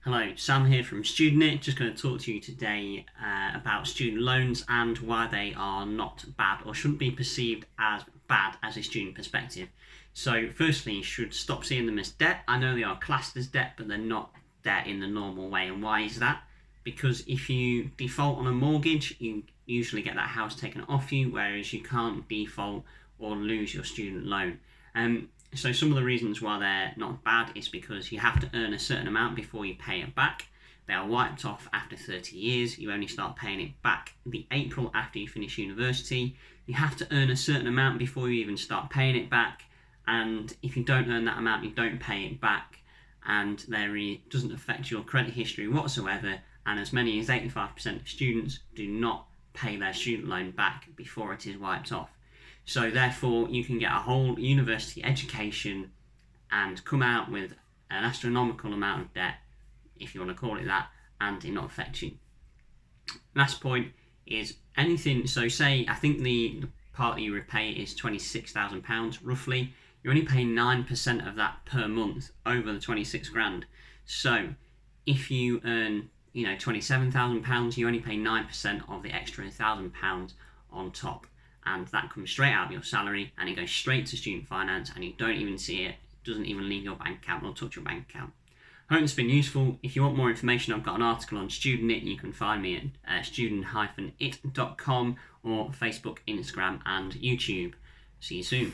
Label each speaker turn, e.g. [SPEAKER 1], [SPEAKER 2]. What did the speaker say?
[SPEAKER 1] Hello, Sam here from StudentIt. Just going to talk to you today about student loans and why they are not bad or shouldn't be perceived as bad as a student perspective. So firstly, you should stop seeing them as debt. I know they are classed as debt, but they're not debt in the normal way. And why is that? Because if you default on a mortgage, you usually get that house taken off you, whereas you can't default or lose your student loan. So some of the reasons why they're not bad is because you have to earn a certain amount before you pay it back. They are wiped off after 30 years. You only start paying it back the April after you finish university. You have to earn a certain amount before you even start paying it back. And if you don't earn that amount, you don't pay it back. And it doesn't affect your credit history whatsoever. And as many as 85% of students do not pay their student loan back before it is wiped off. So therefore, you can get a whole university education and come out with an astronomical amount of debt, if you want to call it that, and it not affect you. Last point is anything, so say, I think the part that you repay is £26,000 roughly. You're only paying 9% of that per month over the 26 grand. So if you earn, £27,000, you only pay 9% of the extra £1,000 on top. And that comes straight out of your salary and it goes straight to student finance and you don't even see it. It doesn't even leave your bank account or touch your bank account. I hope it's been useful. If you want more information, I've got an article on StudentIt. You can find me at student-it.com or Facebook, Instagram and YouTube. See you soon.